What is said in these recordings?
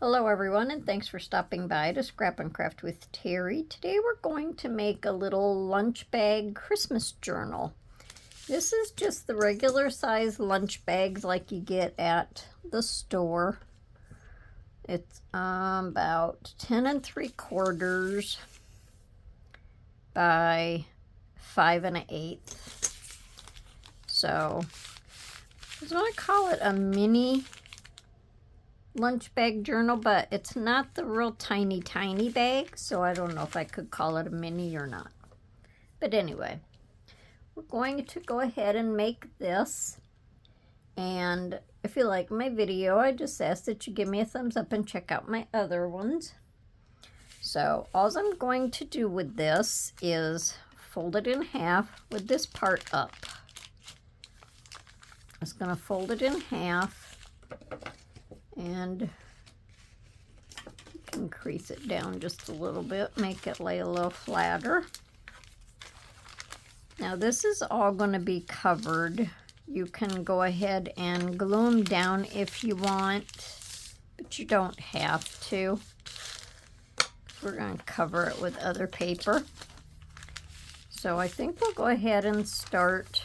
Hello everyone, and thanks for stopping by to Scrap and Craft with Terry. Today we're going to make a little lunch bag Christmas journal. This is just the regular size lunch bags like you get at the store. It's about 10 3/4 by 5 1/8. So I was going to call it a mini lunch bag journal, but it's not the real tiny bag, so I don't know if I could call it a mini or not. But anyway, we're going to go ahead and make this, and if you like my video, I just ask that you give me a thumbs up and check out my other ones. So all I'm going to do with this is fold it in half with this part up. I'm just going to fold it in half and increase it down just a little bit, make it lay a little flatter. Now this is all going to be covered. You can go ahead and glue them down if you want, but you don't have to. We're going to cover it with other paper. So I think we'll go ahead and start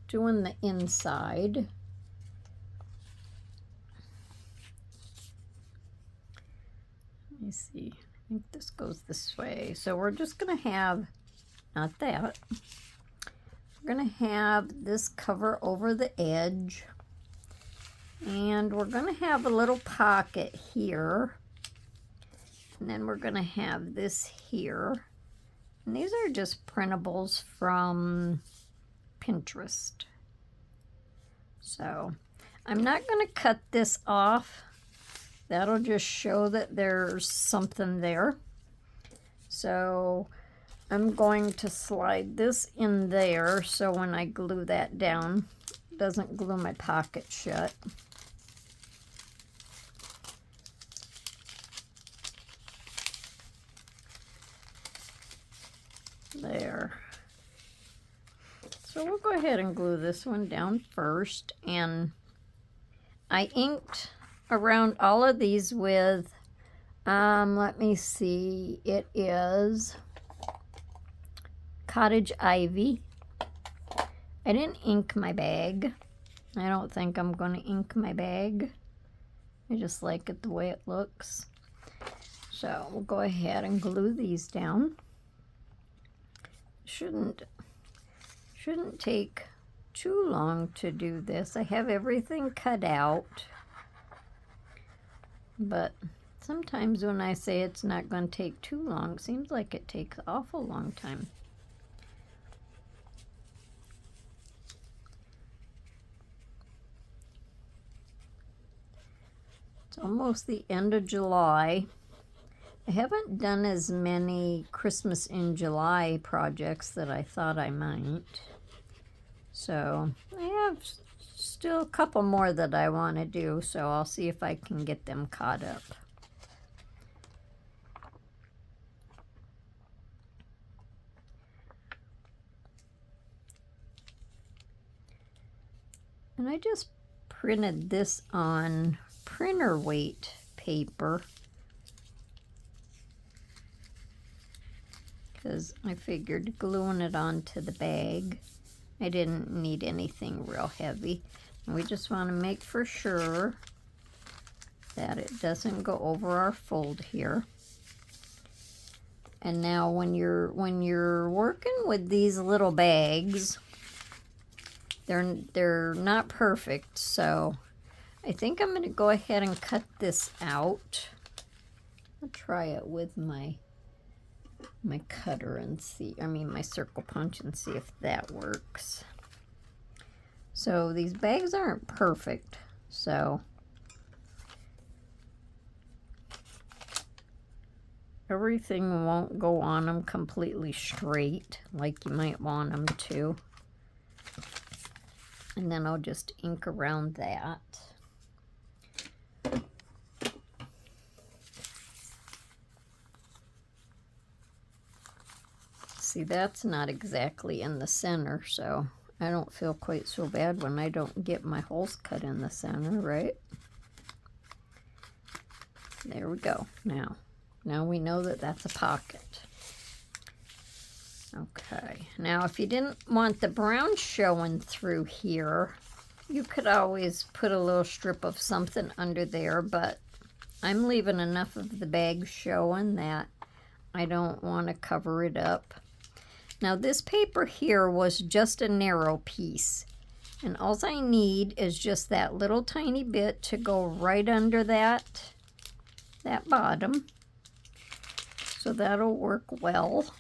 doing the inside. Let me see, I think this goes this way. So we're just going to have, not that, we're going to have this cover over the edge. And we're going to have a little pocket here. And then we're going to have this here. And these are just printables from Pinterest. So I'm not going to cut this off. That'll just show that there's something there. So I'm going to slide this in there so when I glue that down, it doesn't glue my pocket shut. There. So we'll go ahead and glue this one down first. And I inked around all of these with, let me see, it is Cottage Ivy. I didn't ink my bag. I don't think I'm going to ink my bag. I just like it the way it looks. So we'll go ahead and glue these down. Shouldn't take too long to do this. I have everything cut out. But sometimes when I say it's not going to take too long, it seems like it takes an awful long time. It's almost the end of July. I haven't done as many Christmas in July projects that I thought I might. So I have still a couple more that I want to do, so I'll see if I can get them caught up. And I just printed this on printer weight paper because I figured gluing it onto the bag, I didn't need anything real heavy. And we just want to make for sure that it doesn't go over our fold here. And now when you're working with these little bags, they're not perfect, so I think I'm going to go ahead and cut this out. I'll try it with my cutter and see, my circle punch, and see if that works. So these bags aren't perfect, so everything won't go on them completely straight like you might want them to. And then I'll just ink around that. See, that's not exactly in the center, so I don't feel quite so bad when I don't get my holes cut in the center, right? There we go. Now we know that that's a pocket. Okay, now if you didn't want the brown showing through here, you could always put a little strip of something under there, but I'm leaving enough of the bag showing that I don't want to cover it up. Now this paper here was just a narrow piece, and all I need is just that little tiny bit to go right under that bottom. So that'll work well.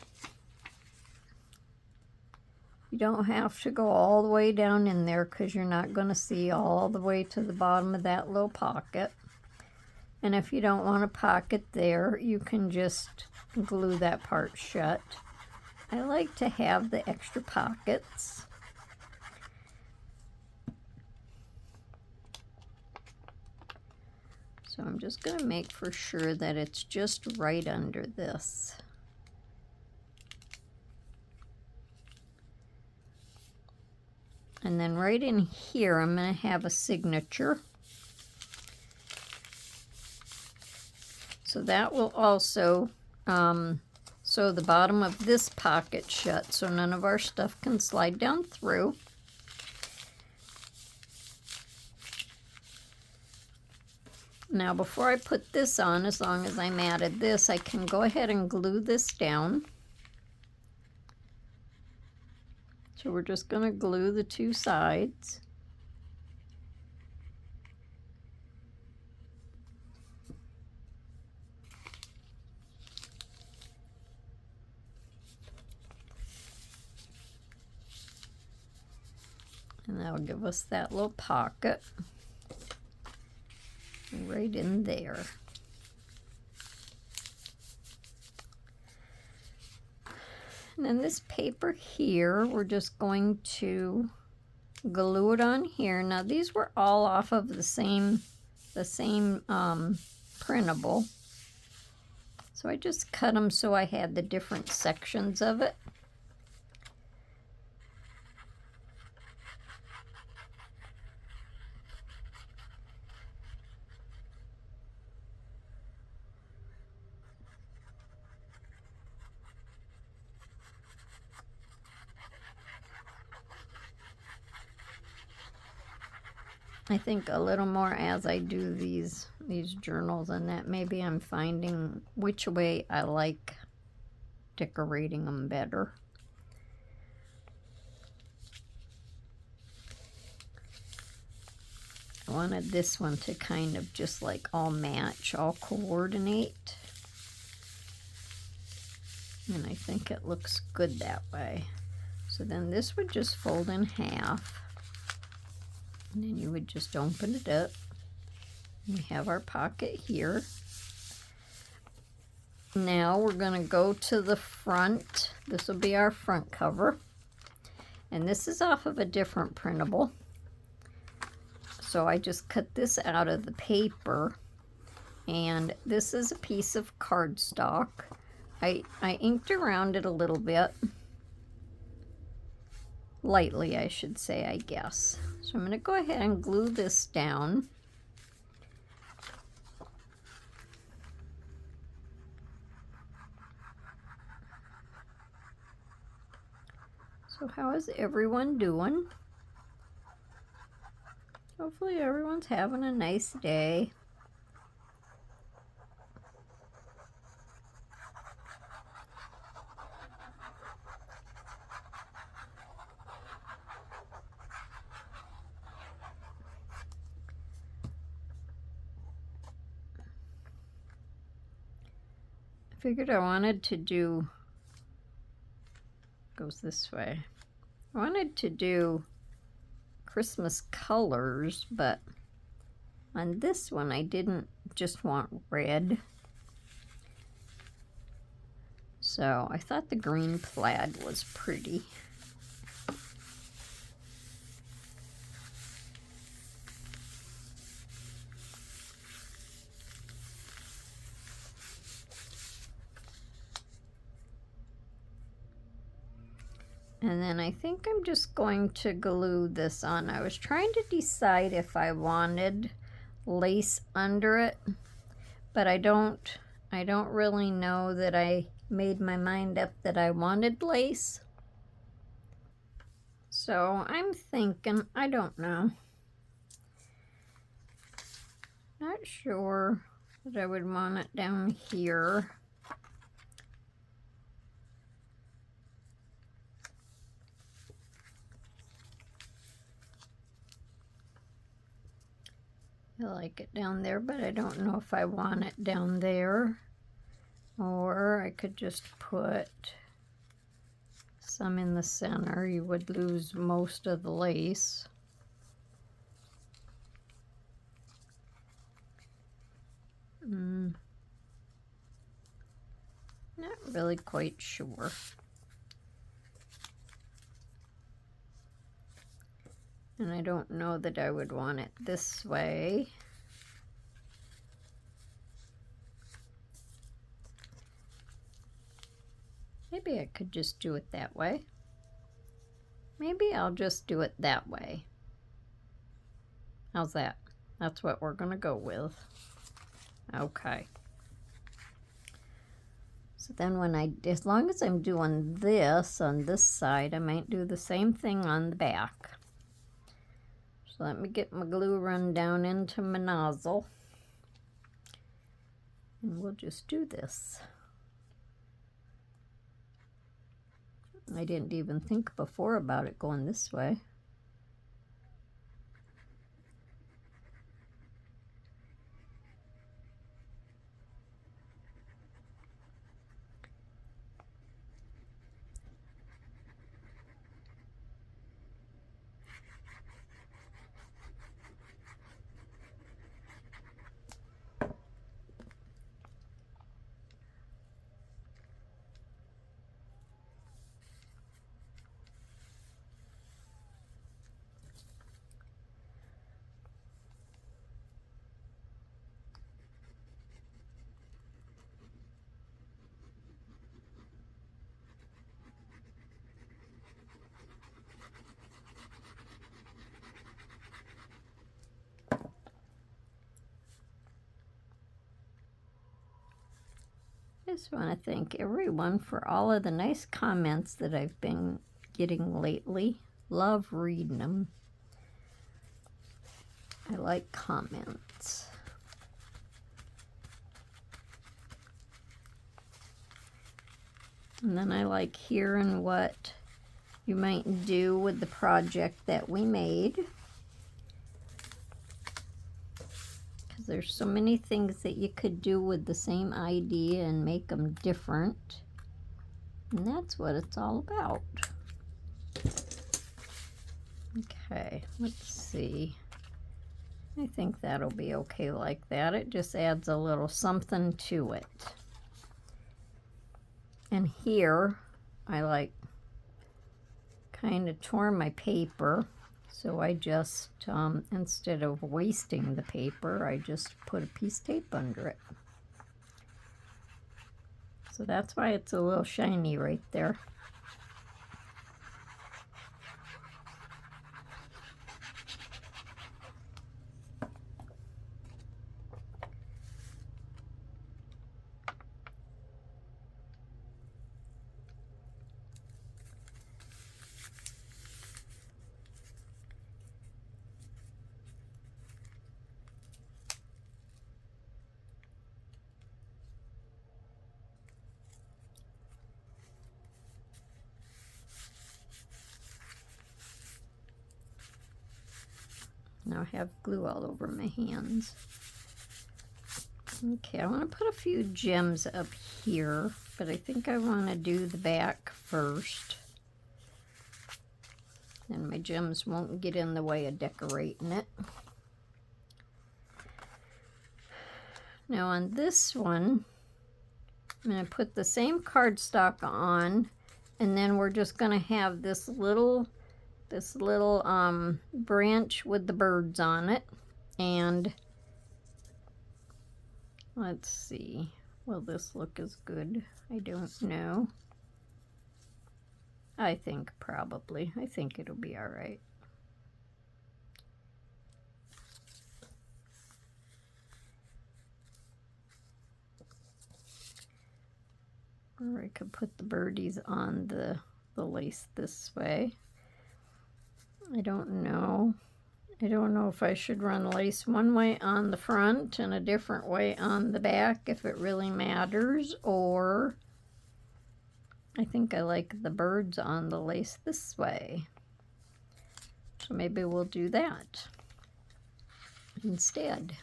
You don't have to go all the way down in there because you're not going to see all the way to the bottom of that little pocket. And if you don't want a pocket there, you can just glue that part shut. I like to have the extra pockets. So I'm just going to make for sure that it's just right under this. And then right in here, I'm going to have a signature. So that will also sew the bottom of this pocket shut so none of our stuff can slide down through. Now before I put this on, as long as I'm added this, I can go ahead and glue this down. So we're just going to glue the two sides. And that'll give us that little pocket right in there. And then this paper here, we're just going to glue it on here. Now these were all off of the same printable. So I just cut them so I had the different sections of it. I think a little more as I do these journals, and that maybe I'm finding which way I like decorating them better. I wanted this one to kind of just like all match, all coordinate. And I think it looks good that way. So then this would just fold in half. And then you would just open it up. We have our pocket here. Now we're going to go to the front. This will be our front cover. And this is off of a different printable. So I just cut this out of the paper. And this is a piece of cardstock. I inked around it a little bit. Lightly, I should say, I guess. So I'm going to go ahead and glue this down. So how is everyone doing? Hopefully everyone's having a nice day. Figured I wanted to do, goes this way. I wanted to do Christmas colors, but on this one I didn't just want red. So I thought the green plaid was pretty. And then I think I'm just going to glue this on. I was trying to decide if I wanted lace under it, but I don't really know that I made my mind up that I wanted lace. So I'm thinking, I don't know. Not sure that I would want it down here. I like it down there, but I don't know if I want it down there. Or I could just put some in the center. You would lose most of the lace. Not really quite sure. And I don't know that I would want it this way. Maybe I could just do it that way. Maybe I'll just do it that way. How's that? That's what we're gonna go with. Okay. So then as long as I'm doing this on this side, I might do the same thing on the back. So let me get my glue run down into my nozzle. And we'll just do this. I didn't even think before about it going this way. I just want to thank everyone for all of the nice comments that I've been getting lately. Love reading them. I like comments. And then I like hearing what you might do with the project that we made. Because there's so many things that you could do with the same idea and make them different. And that's what it's all about. Okay, let's see. I think that'll be okay like that. It just adds a little something to it. And here, I kind of tore my paper. So I just, instead of wasting the paper, I just put a piece of tape under it. So that's why it's a little shiny right there. Now I have glue all over my hands. Okay, I want to put a few gems up here, but I think I want to do the back first. And my gems won't get in the way of decorating it. Now on this one, I'm going to put the same cardstock on, and then we're just going to have this little branch with the birds on it. And let's see, will this look as good? I don't know. I think probably. I think it'll be all right. Or I could put the birdies on the lace this way. I don't know. I don't know if I should run lace one way on the front and a different way on the back, if it really matters, or I think I like the birds on the lace this way. So maybe we'll do that instead.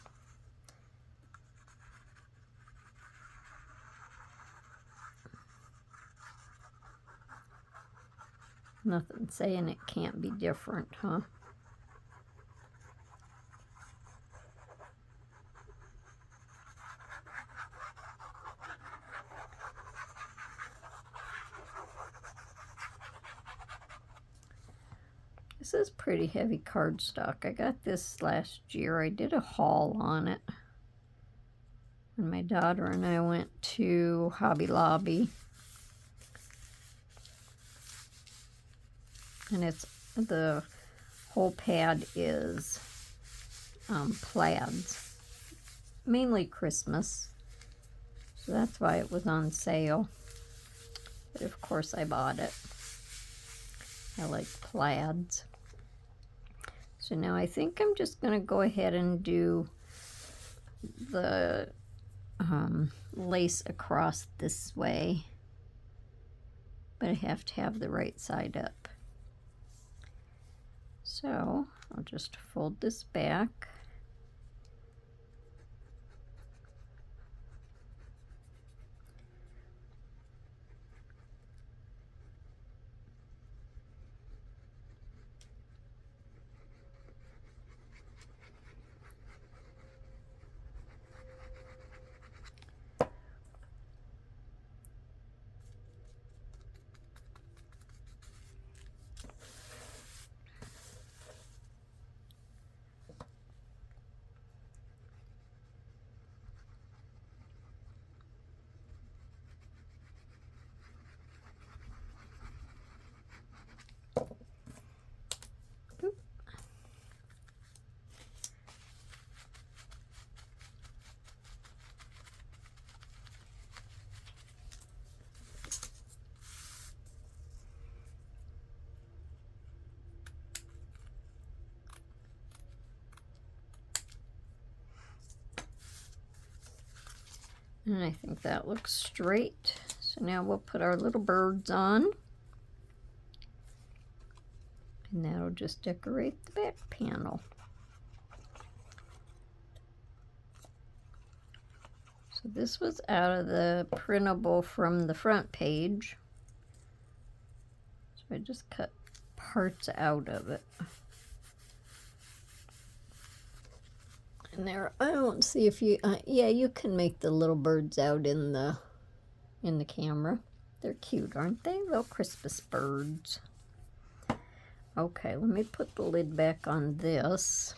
Nothing saying it can't be different, huh? This is pretty heavy cardstock. I got this last year. I did a haul on it when my daughter and I went to Hobby Lobby. And it's, the whole pad is plaids, mainly Christmas. So that's why it was on sale. But of course I bought it. I like plaids. So now I think I'm just going to go ahead and do the lace across this way. But I have to have the right side up. So I'll just fold this back. And I think that looks straight. So now we'll put our little birds on. And that'll just decorate the back panel. So this was out of the printable from the front page. So I just cut parts out of it. And there, I don't see if you, yeah, you can make the little birds out in the camera. They're cute, aren't they? Little Christmas birds. Okay, let me put the lid back on this.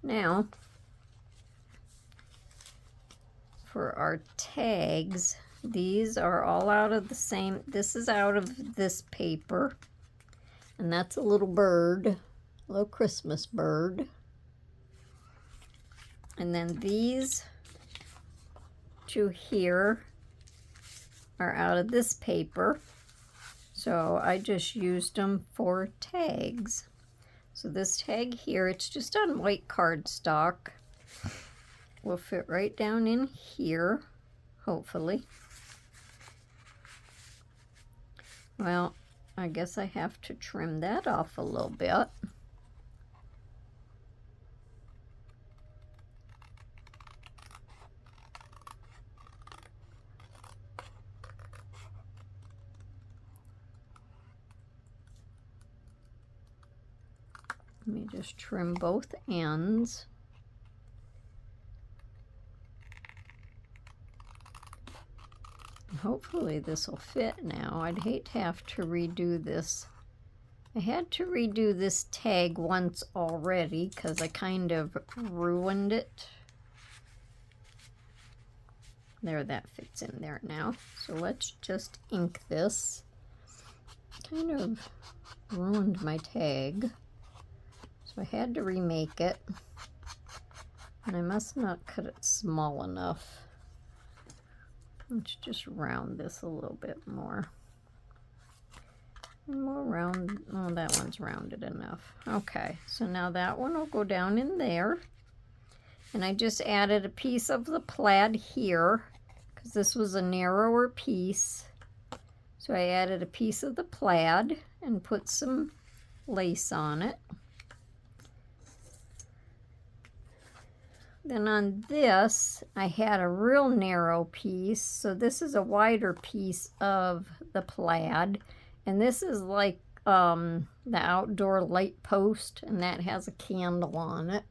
Now, for our tags, these are all out of the same, this is out of this paper. And that's a little bird. Little Christmas bird. And then these two here are out of this paper. So I just used them for tags. So this tag here, it's just on white cardstock. Will fit right down in here, hopefully. Well, I guess I have to trim that off a little bit. Let me just trim both ends. Hopefully this will fit now. I'd hate to have to redo this. I had to redo this tag once already because I kind of ruined it. There, that fits in there now. So let's just ink this. Kind of ruined my tag. So I had to remake it. And I must not cut it small enough. Let's just round this a little bit more. And we'll round, oh, that one's rounded enough. Okay, so now that one will go down in there. And I just added a piece of the plaid here, because this was a narrower piece. So I added a piece of the plaid and put some lace on it. Then on this, I had a real narrow piece. So this is a wider piece of the plaid. And this is like the outdoor light post, and that has a candle on it.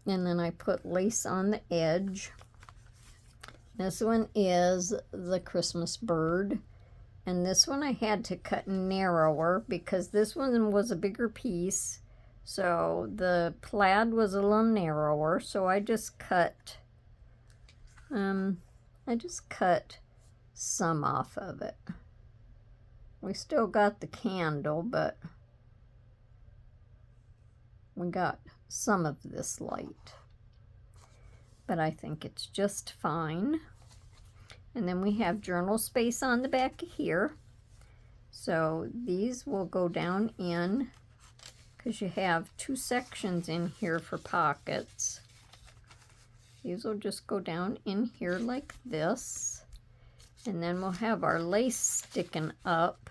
And then I put lace on the edge. This one is the Christmas bird. And this one I had to cut narrower because this one was a bigger piece. So the plaid was a little narrower. So I just cut some off of it. We still got the candle, but we got some of this light. But I think it's just fine. And then we have journal space on the back of here. So these will go down in, because you have 2 sections in here for pockets. These will just go down in here like this. And then we'll have our lace sticking up.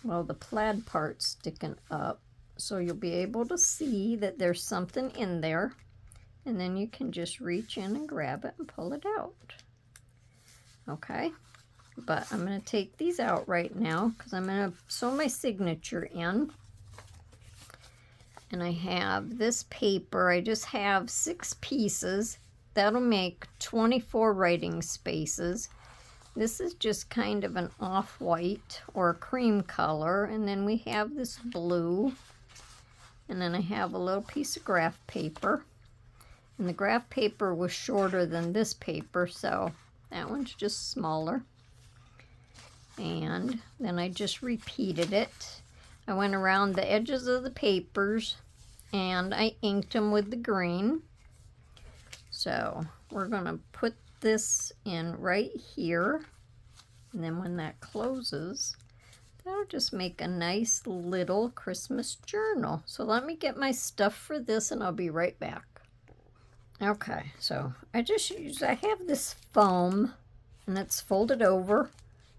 Well, the plaid part sticking up. So you'll be able to see that there's something in there. And then you can just reach in and grab it and pull it out. Okay. But I'm going to take these out right now because I'm going to sew my signature in. And I have this paper. I just have 6 pieces. That'll make 24 writing spaces. This is just kind of an off-white or a cream color. And then we have this blue. And then I have a little piece of graph paper. And the graph paper was shorter than this paper, so that one's just smaller. And then I just repeated it. I went around the edges of the papers and I inked them with the green. So we're going to put this in right here. And then when that closes, that'll just make a nice little Christmas journal. So let me get my stuff for this and I'll be right back. Okay, so I have this foam and it's folded over.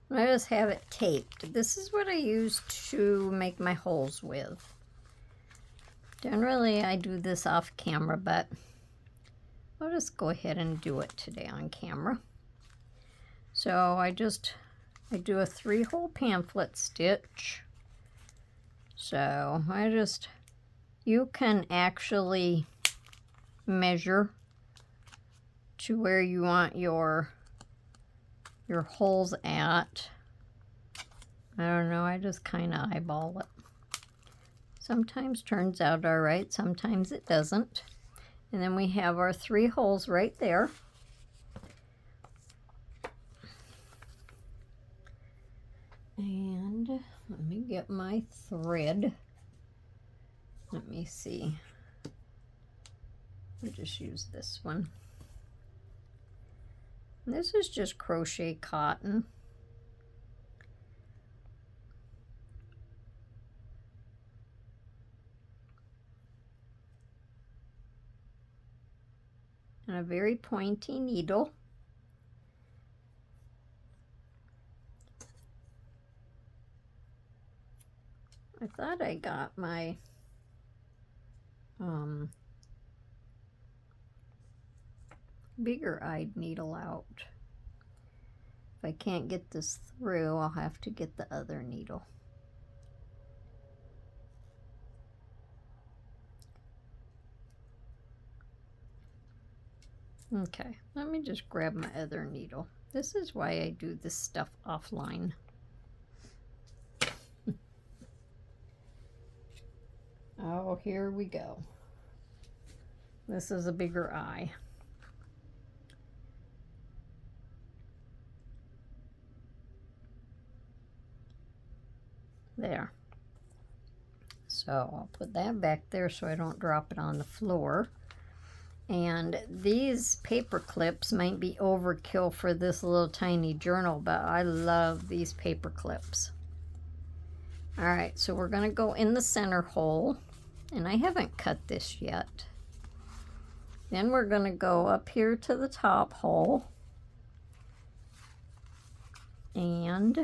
And I just have it taped. This is what I use to make my holes with. Generally, I do this off camera, but I'll just go ahead and do it today on camera. So I do a 3-hole pamphlet stitch. So you can actually measure to where you want your holes at. I don't know, I just kind of eyeball it. Sometimes turns out all right, sometimes it doesn't. And then we have our 3 holes right there. And let me get my thread. Let me see. I'll just use this one. This is just crochet cotton. And a very pointy needle. I thought I got my bigger-eyed needle out. If I can't get this through, I'll have to get the other needle. Okay, let me just grab my other needle. This is why I do this stuff offline. Oh, here we go. This is a bigger eye. There. So I'll put that back there so I don't drop it on the floor. And these paper clips might be overkill for this little tiny journal, but I love these paper clips. All right, so we're gonna go in the center hole, and I haven't cut this yet. Then we're gonna go up here to the top hole, and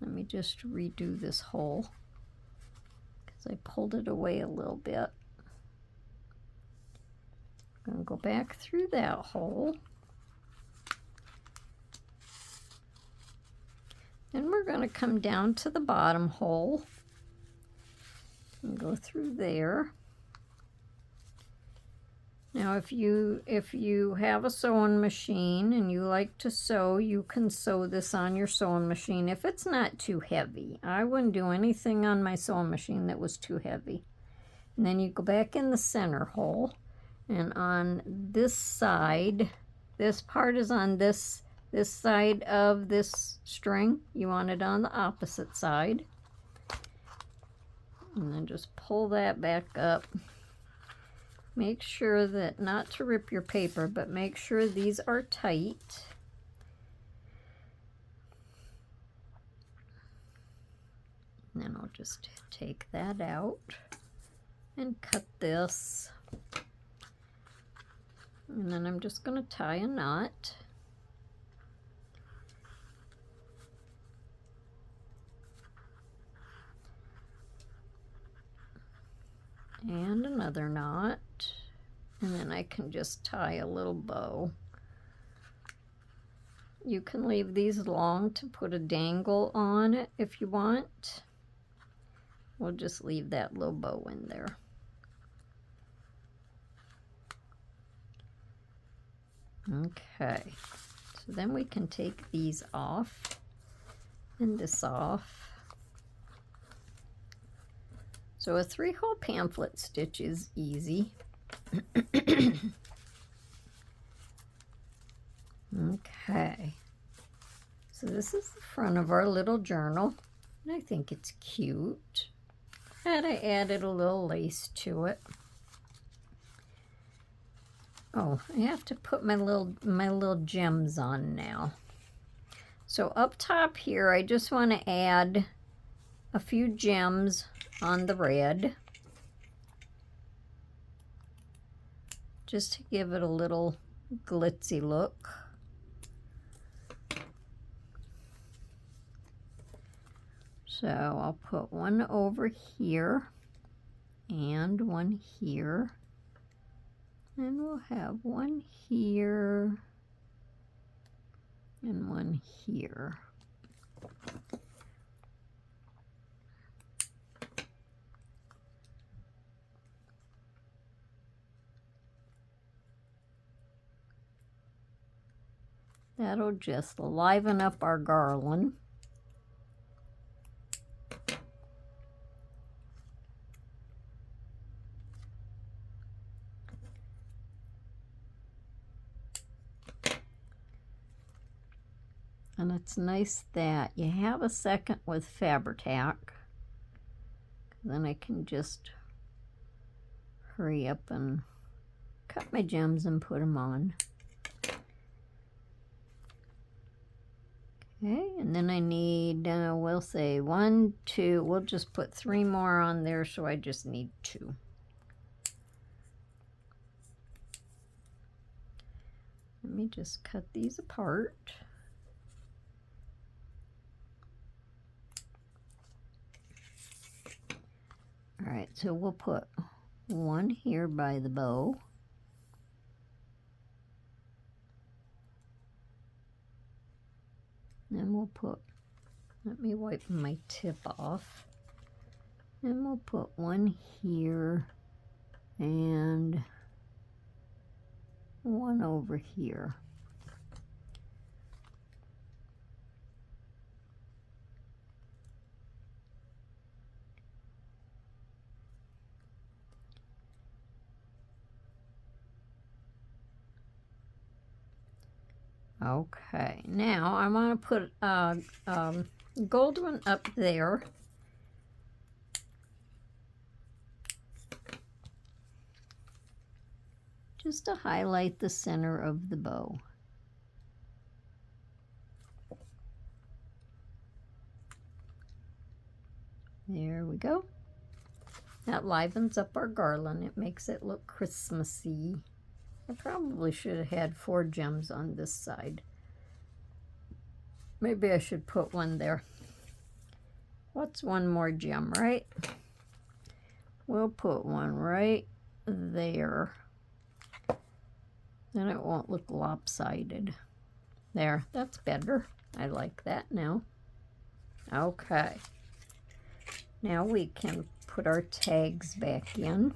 let me just redo this hole because I pulled it away a little bit. I'm gonna go back through that hole. Then we're going to come down to the bottom hole and go through there. Now if you have a sewing machine and you like to sew, you can sew this on your sewing machine if it's not too heavy. I wouldn't do anything on my sewing machine that was too heavy. And then you go back in the center hole, and on this side, this part is on this side of this string. You want it on the opposite side. And then just pull that back up. Make sure that, not to rip your paper, but make sure these are tight. And then I'll just take that out and cut this. And then I'm just going to tie a knot. And another knot, and then I can just tie a little bow. You can leave these long to put a dangle on it if you want. We'll just leave that little bow in there. Okay, so then we can take these off and this off. So a 3-hole pamphlet stitch is easy. Okay, so this is the front of our little journal, and I think it's cute. And I added a little lace to it. Oh, I have to put my little gems on now. So up top here, I just want to add a few gems on the red, just to give it a little glitzy look. So I'll put one over here and one here, and we'll have one here and one here. That'll just liven up our garland. And it's nice that you have a second with Fabri-Tac. Then I can just hurry up and cut my gems and put them on. Okay, and then I need, we'll say 1, 2, we'll just put 3 more on there, so I just need 2. Let me just cut these apart. All right, so we'll put one here by the bow. Then we'll put, let me wipe my tip off. Then we'll put one here and one over here. Okay, now I want to put gold one up there. just to highlight the center of the bow. There we go. That livens up our garland. It makes it look Christmassy. I probably should have had 4 gems on this side. Maybe I should put one there. What's one more gem, right? We'll put one right there. Then it won't look lopsided. There, that's better. I like that now. Okay. Now we can put our tags back in.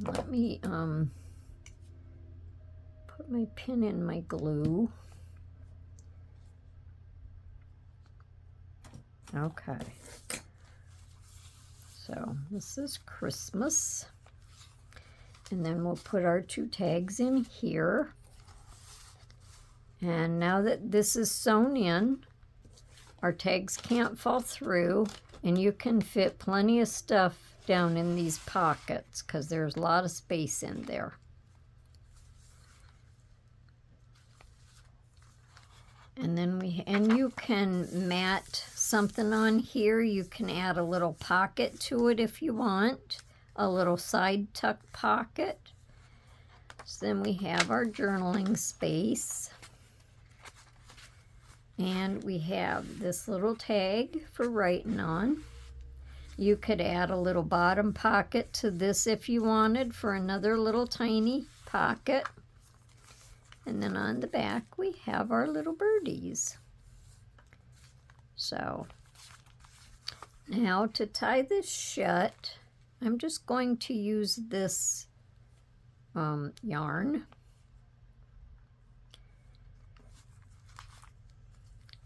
Let me put my pin in my glue. Okay. So this is Christmas. And then we'll put our 2 tags in here. And now that this is sewn in, our tags can't fall through, and you can fit plenty of stuff down in these pockets because there's a lot of space in there. And then you can mat something on here. You can add a little pocket to it if you want, a little side tuck pocket. So then we have our journaling space. And we have this little tag for writing on. You could add a little bottom pocket to this if you wanted for another little tiny pocket. And then on the back we have our little birdies. So now to tie this shut, I'm just going to use this yarn.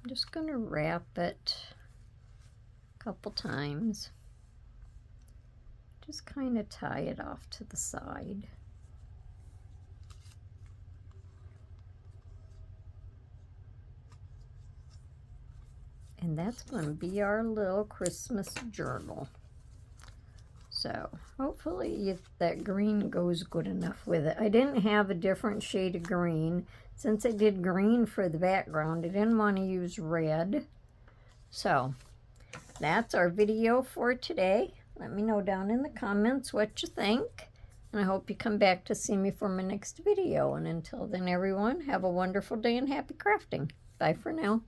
I'm just going to wrap it a couple times. Just kind of tie it off to the side. And that's going to be our little Christmas journal. So hopefully that green goes good enough with it. I didn't have a different shade of green. Since I did green for the background, I didn't want to use red. So that's our video for today. Let me know down in the comments what you think. And I hope you come back to see me for my next video. And until then, everyone, have a wonderful day and happy crafting. Bye for now.